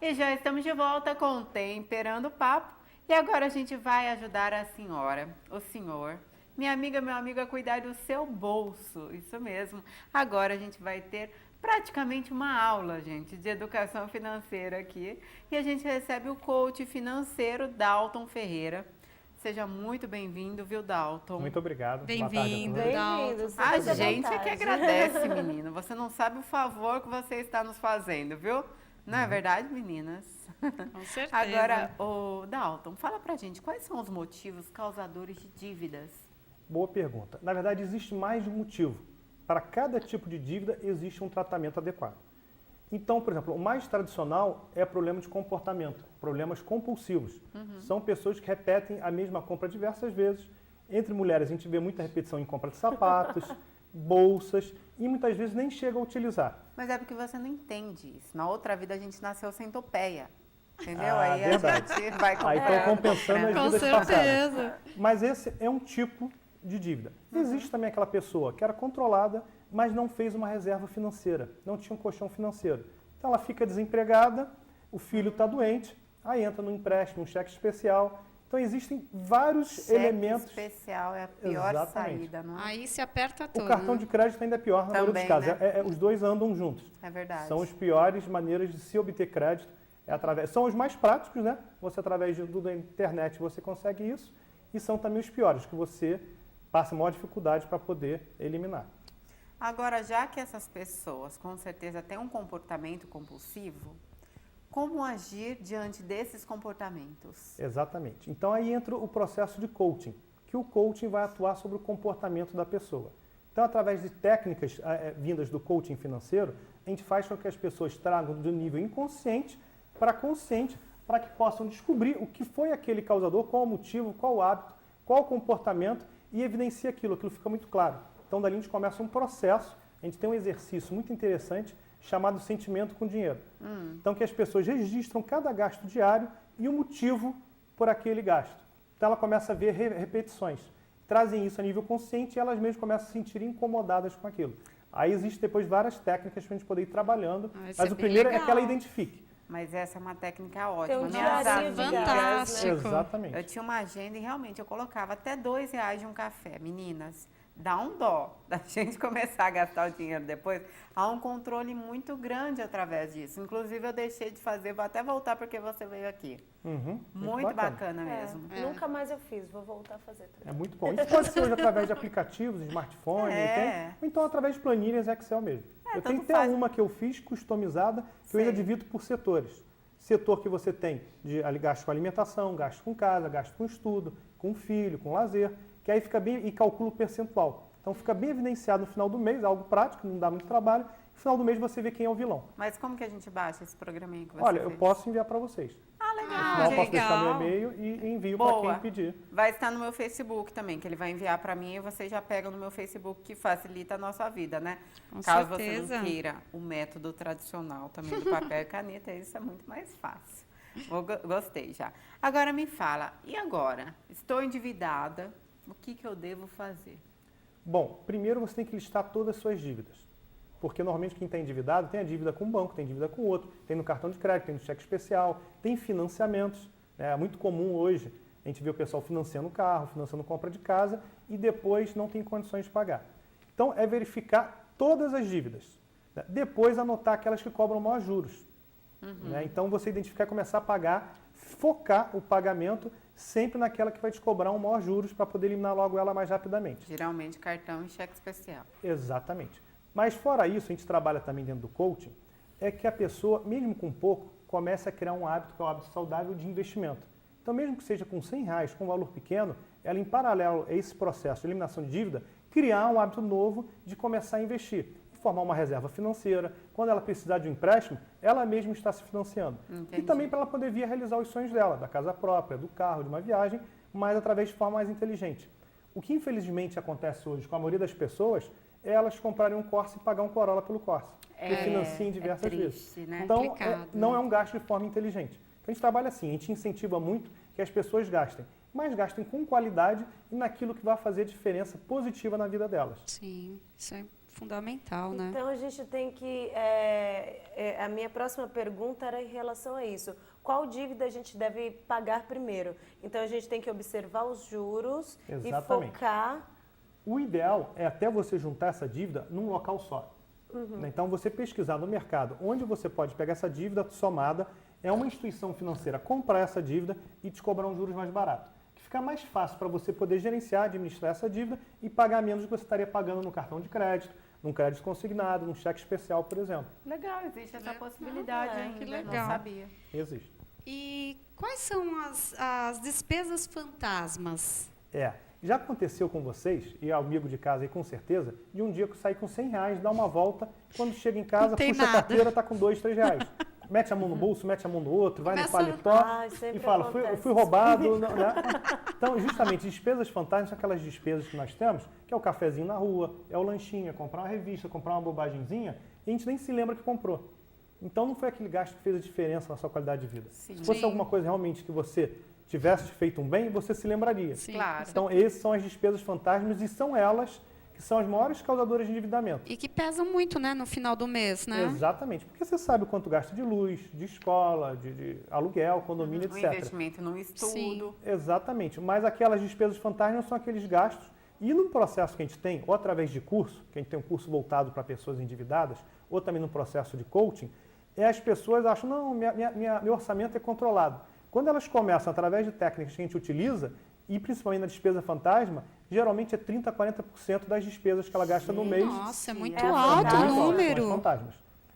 E já estamos de volta com Temperando o Papo. E agora a gente vai ajudar a senhora, o senhor, minha amiga, meu amigo, a cuidar do seu bolso. Isso mesmo. Agora a gente vai ter praticamente uma aula, gente, de educação financeira aqui. E a gente recebe o coach financeiro Dalton Ferreira. Seja muito bem-vindo, viu, Dalton? Muito obrigado. Bem-vindo, Dalton. A gente é que agradece, menino. Você não sabe o favor que você está nos fazendo, viu? Não é verdade, meninas? Com certeza. Agora, o Dalton, fala pra gente, quais são os motivos causadores de dívidas? Boa pergunta. Na verdade, existe mais de um motivo. Para cada tipo de dívida, existe um tratamento adequado. Então, por exemplo, o mais tradicional é problema de comportamento, problemas compulsivos. São pessoas que repetem a mesma compra diversas vezes. Entre mulheres, a gente vê muita repetição em compra de sapatos, bolsas, e muitas vezes nem chega a utilizar. Mas é porque você não entende isso. Na outra vida, a gente nasceu sem topeia. Entendeu? Ah, Aí verdade. a gente vai Aí estão compensando as Com dívidas certeza. passadas. Mas esse é um tipo de dívida. Existe também aquela pessoa que era controlada, mas não fez uma reserva financeira, não tinha um colchão financeiro. Então ela fica desempregada, o filho está doente, aí entra no empréstimo, um cheque especial. Então existem vários elementos. Especial é a pior Exatamente. saída, não é? Aí se aperta tudo. O cartão de crédito ainda é pior na maioria dos Também, casos. né? Os dois andam juntos. É verdade. São as piores maneiras de se obter crédito. São os mais práticos, né? Você, através da internet, você consegue isso. E são também os piores, que você passa maior dificuldade para poder eliminar. Agora, já que essas pessoas com certeza têm um comportamento compulsivo, como agir diante desses comportamentos? Exatamente. Então aí entra o processo de coaching, que o coaching vai atuar sobre o comportamento da pessoa. Então, através de técnicas vindas do coaching financeiro, a gente faz com que as pessoas tragam do nível inconsciente para consciente, para que possam descobrir o que foi aquele causador, qual o motivo, qual o hábito, qual o comportamento, e evidencia aquilo fica muito claro. Então, dali a gente começa um processo, a gente tem um exercício muito interessante chamado sentimento com dinheiro. Então, que as pessoas registram cada gasto diário e o motivo por aquele gasto. Então, ela começa a ver repetições. Trazem isso a nível consciente e elas mesmas começam a se sentir incomodadas com aquilo. Aí existem depois várias técnicas para a gente poder ir trabalhando, mas o primeiro é que ela identifique. Mas essa é uma técnica ótima. Tem um Minhas diário de amigas, fantástico. Exatamente. eu tinha uma agenda e realmente eu colocava até R$2 de um café. Meninas, dá um dó da gente começar a gastar o dinheiro depois. Há um controle muito grande através disso. Inclusive, eu deixei de fazer, vou até voltar porque você veio aqui. Muito bacana mesmo. Nunca mais eu fiz, vou voltar a fazer. É muito bom. Isso pode ser hoje através de aplicativos, smartphone, ou então através de planilhas Excel mesmo. Eu tenho tanto até faz. uma que eu fiz customizada, que eu ainda divido por setores. Setor que você tem de gasto com alimentação, gasto com casa, gasto com estudo, com filho, com lazer, que aí fica bem, e calcula o percentual. Então fica bem evidenciado no final do mês, algo prático, não dá muito trabalho. No final do mês você vê quem é o vilão. Mas como que a gente baixa esse programinha que você Olha, fez? eu posso enviar para vocês. Legal, Eu posso gente. deixar meu e-mail e envio para quem pedir. Vai estar no meu Facebook também, que ele vai enviar para mim e você já pega no meu Facebook, que facilita a nossa vida, né? Com Caso certeza. você não queira o método tradicional também do papel e caneta, isso é muito mais fácil. Gostei já. Agora me fala, e agora? Estou endividada, o que eu devo fazer? Bom, primeiro você tem que listar todas as suas dívidas. Porque normalmente quem está endividado tem a dívida com um banco, tem dívida com outro, tem no cartão de crédito, tem no cheque especial, tem financiamentos. É muito comum hoje a gente ver o pessoal financiando carro, financiando compra de casa e depois não tem condições de pagar. Então é verificar todas as dívidas. Depois anotar aquelas que cobram maior juros. Então você identificar e começar a pagar, focar o pagamento sempre naquela que vai te cobrar um maior juros para poder eliminar logo ela mais rapidamente. Geralmente cartão e cheque especial. Exatamente. Mas fora isso, a gente trabalha também dentro do coaching, é que a pessoa, mesmo com pouco, comece a criar um hábito, que é um hábito saudável de investimento. Então, mesmo que seja com R$100, com um valor pequeno, ela, em paralelo a esse processo de eliminação de dívida, criar um hábito novo de começar a investir. Formar uma reserva financeira. Quando ela precisar de um empréstimo, ela mesma está se financiando. Entendi. E também para ela poder vir a realizar os sonhos dela, da casa própria, do carro, de uma viagem, mas através de forma mais inteligente. O que infelizmente acontece hoje com a maioria das pessoas é elas comprarem um Corsa e pagar um Corolla pelo Corsa. Que financia em diversas triste, vezes. né? Então, Complicado, não né? é um gasto de forma inteligente. Então, a gente trabalha assim, a gente incentiva muito que as pessoas gastem, mas gastem com qualidade e naquilo que vai fazer diferença positiva na vida delas. Sim, isso é fundamental, né? Então, a gente tem que... a minha próxima pergunta era em relação a isso. Qual dívida a gente deve pagar primeiro? Então, a gente tem que observar os juros Exatamente. e focar... O ideal é até você juntar essa dívida num local só. Então, você pesquisar no mercado onde você pode pegar essa dívida somada, é uma instituição financeira comprar essa dívida e te cobrar um juros mais barato. Que fica mais fácil para você poder gerenciar, administrar essa dívida e pagar menos do que você estaria pagando no cartão de crédito, num crédito consignado, num cheque especial, por exemplo. Legal, existe essa possibilidade ainda, que não legal. sabia. Existe. E quais são as despesas fantasmas? Já aconteceu com vocês, e amigo de casa aí com certeza, de um dia que sai com R$100, dá uma volta, quando chega em casa, Não tem puxa a nada. carteira, tá com R$2, R$3. Mete a mão no bolso, mete a mão no outro, vai no Começa- paletó Ai, sempre e fala, acontece. fui roubado. Né? Então, justamente, despesas fantásticas são aquelas despesas que nós temos, que é o cafezinho na rua, é o lanchinho, é comprar uma revista, comprar uma bobagemzinha, e a gente nem se lembra que comprou. Então, não foi aquele gasto que fez a diferença na sua qualidade de vida. Sim. Se fosse Sim. alguma coisa realmente que você tivesse feito um bem, você se lembraria. Sim. Claro. Então, essas são as despesas fantasmas e são elas que são as maiores causadoras de endividamento. E que pesam muito, né, no final do mês, né? Exatamente, porque você sabe o quanto gasta de luz, de escola, de aluguel, condomínio, Um etc. investimento num estudo. Sim. Exatamente, mas aquelas despesas fantasmas são aqueles gastos, e no processo que a gente tem, ou através de curso, que a gente tem um curso voltado para pessoas endividadas, ou também no processo de coaching, as pessoas acham, não, meu orçamento é controlado. Quando elas começam, através de técnicas que a gente utiliza, e principalmente na despesa fantasma, geralmente é 30% a 40% das despesas que ela gasta no mês. Nossa, é muito É alto o verdade. São as número. fantasmas.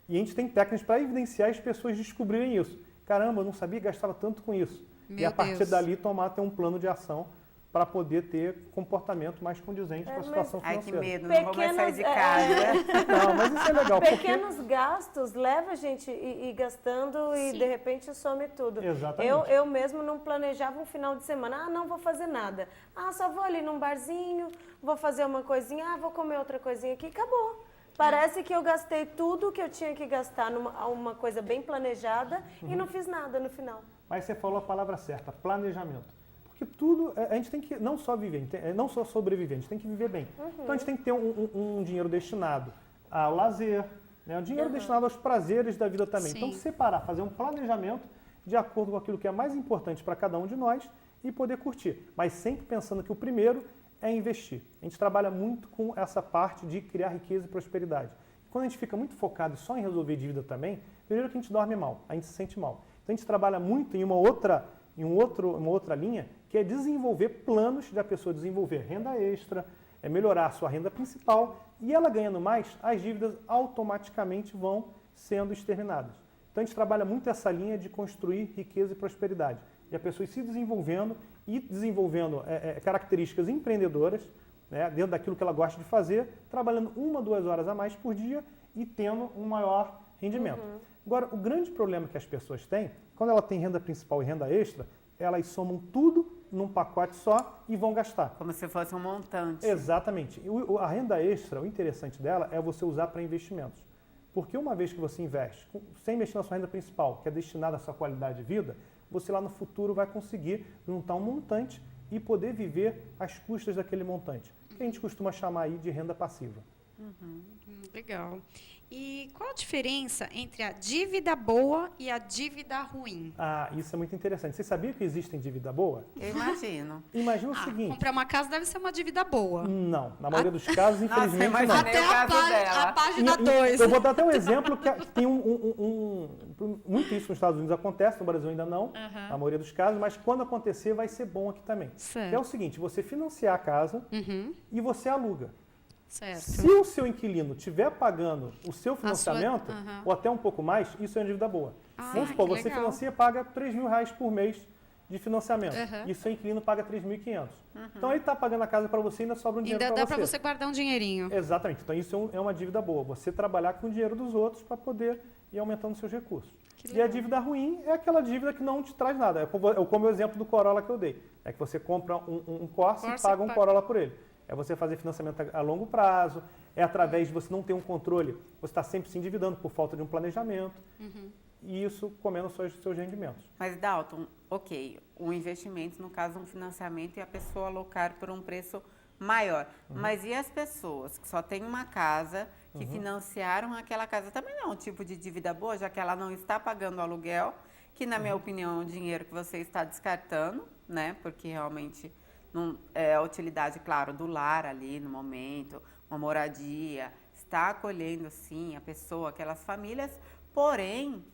E a gente tem técnicas para evidenciar as pessoas descobrirem isso. Caramba, eu não sabia que gastava tanto com isso. E Meu a partir Deus. dali tomar ter um plano de ação para poder ter comportamento mais condizente com a mas- situação Ai, que financeira. medo, não vou mais sair de Pequenos, casa. Não, mas isso é legal, porque... Pequenos gastos levam a gente ir gastando e Sim. de repente some tudo. Exatamente. Eu mesmo não planejava um final de semana. Ah, não vou fazer nada. Ah, só vou ali num barzinho, vou fazer uma coisinha, vou comer outra coisinha aqui, acabou. Parece que eu gastei tudo que eu tinha que gastar numa uma coisa bem planejada e não fiz nada no final. Mas você falou a palavra certa, planejamento. Porque tudo, a gente tem que não só viver, não só sobreviver, a gente tem que viver bem. Então a gente tem que ter um dinheiro destinado ao lazer, né? Um dinheiro destinado aos prazeres da vida também. Sim. Então separar, fazer um planejamento de acordo com aquilo que é mais importante para cada um de nós e poder curtir. Mas sempre pensando que o primeiro é investir. A gente trabalha muito com essa parte de criar riqueza e prosperidade. Quando a gente fica muito focado só em resolver dívida também, primeiro que a gente dorme mal, a gente se sente mal. Então a gente trabalha muito em uma outra linha, que é desenvolver planos de a pessoa desenvolver renda extra, melhorar a sua renda principal, e ela ganhando mais, as dívidas automaticamente vão sendo exterminadas. Então a gente trabalha muito essa linha de construir riqueza e prosperidade, de a pessoa ir se desenvolvendo e desenvolvendo características empreendedoras, né, dentro daquilo que ela gosta de fazer, trabalhando 1, 2 horas a mais por dia e tendo um maior rendimento. Agora, o grande problema que as pessoas têm, quando ela tem renda principal e renda extra, elas somam tudo num pacote só e vão gastar. Como se fosse um montante. Exatamente. A renda extra, o interessante dela é você usar para investimentos. Porque uma vez que você investe, sem investir na sua renda principal, que é destinada à sua qualidade de vida, você lá no futuro vai conseguir juntar um montante e poder viver às custas daquele montante, que a gente costuma chamar aí de renda passiva. Legal. E qual a diferença entre a dívida boa e a dívida ruim? Ah, isso é muito interessante. Você sabia que existe dívida boa? Eu imagino. Imagina o seguinte. Comprar uma casa deve ser uma dívida boa. Não, na maioria dos casos, Nossa, infelizmente, não. imagina. Até o caso dela. a página E 2. eu vou dar até um exemplo que tem muito isso nos Estados Unidos acontece, no Brasil ainda não, na maioria dos casos, mas quando acontecer vai ser bom aqui também. Certo. Que é o seguinte, você financia a casa e você aluga. Certo. Se o seu inquilino estiver pagando o seu financiamento, Aham. ou até um pouco mais, isso é uma dívida boa. Ah, Vamos supor, que você legal. financia e paga R$3.000 por mês de financiamento. Aham. E o seu inquilino paga R$3.500. Então ele está pagando a casa para você e ainda sobra um dinheiro Ainda para dá para você guardar um dinheirinho. Exatamente. Então isso é uma dívida boa. Você trabalhar com o dinheiro dos outros para poder ir aumentando seus recursos. Que E legal. a dívida ruim é aquela dívida que não te traz nada. É como o exemplo do Corolla que eu dei. É que você compra um Corsa e Corsa paga um paga. Corolla por ele. É você fazer financiamento a longo prazo, é através de você não ter um controle, você está sempre se endividando por falta de um planejamento, e isso comendo seus rendimentos. Mas, Dalton, ok, um investimento, no caso, um financiamento, e a pessoa alocar por um preço maior. Mas e as pessoas que só têm uma casa, que financiaram aquela casa? Também não é um tipo de dívida boa, já que ela não está pagando aluguel, que na minha opinião é um dinheiro que você está descartando, né? Porque realmente não é a utilidade, claro, do lar ali no momento, uma moradia, está acolhendo sim a pessoa, aquelas famílias, porém,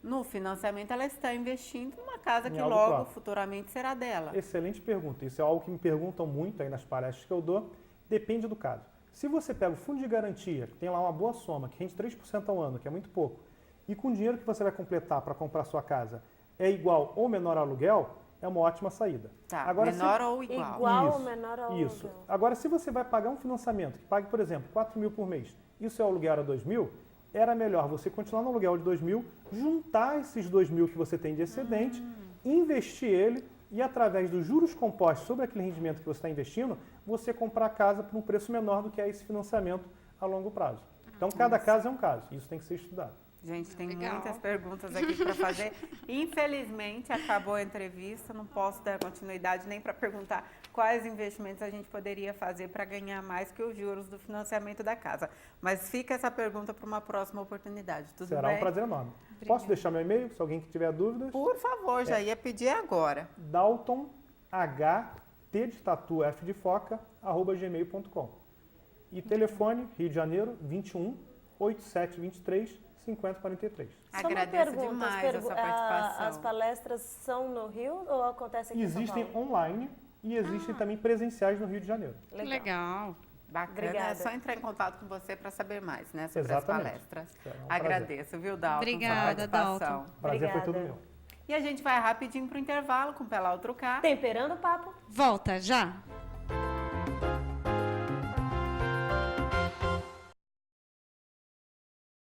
no financiamento ela está investindo numa casa que algo logo, próprio. futuramente, será dela. Excelente pergunta. Isso é algo que me perguntam muito aí nas palestras que eu dou. Depende do caso. Se você pega o fundo de garantia, que tem lá uma boa soma, que rende 3% ao ano, que é muito pouco, e com o dinheiro que você vai completar para comprar sua casa é igual ou menor ao aluguel, é uma ótima saída. Tá, Agora, menor ou igual? Igual ou Isso, menor ao Isso. aluguel. Agora, se você vai pagar um financiamento que pague, por exemplo, 4 mil por mês, e o seu aluguel era 2 mil, era melhor você continuar no aluguel de 2 mil, juntar esses 2 mil que você tem de excedente, investir ele e, através dos juros compostos sobre aquele rendimento que você está investindo, você comprar a casa por um preço menor do que é esse financiamento a longo prazo. Então, cada caso é um caso. Isso tem que ser estudado. Gente, tem Legal. muitas perguntas aqui para fazer. Infelizmente, acabou a entrevista, não posso dar continuidade nem para perguntar quais investimentos a gente poderia fazer para ganhar mais que os juros do financiamento da casa. Mas fica essa pergunta para uma próxima oportunidade, tudo Será bem? um prazer enorme. Posso deixar meu e-mail, se alguém que tiver dúvidas? Por favor, já ia pedir agora. Dalton, T de tatu, F de foca, @gmail.com. E telefone, Rio de Janeiro, 21 8723 5043. Só uma Agradeço pergunta, demais a sua participação. as palestras são no Rio ou acontecem aqui em São Existem Paulo? online e existem também presenciais no Rio de Janeiro. Legal. Bacana, Obrigada. é só entrar em contato com você para saber mais, né, sobre Exatamente. as palestras. Será um prazer. Agradeço, viu, Dalton, Obrigada, sua participação. Dalton. Prazer foi Obrigada. todo meu. E a gente vai rapidinho pro intervalo com o Pelá Outro Cá. Temperando o papo. Volta já.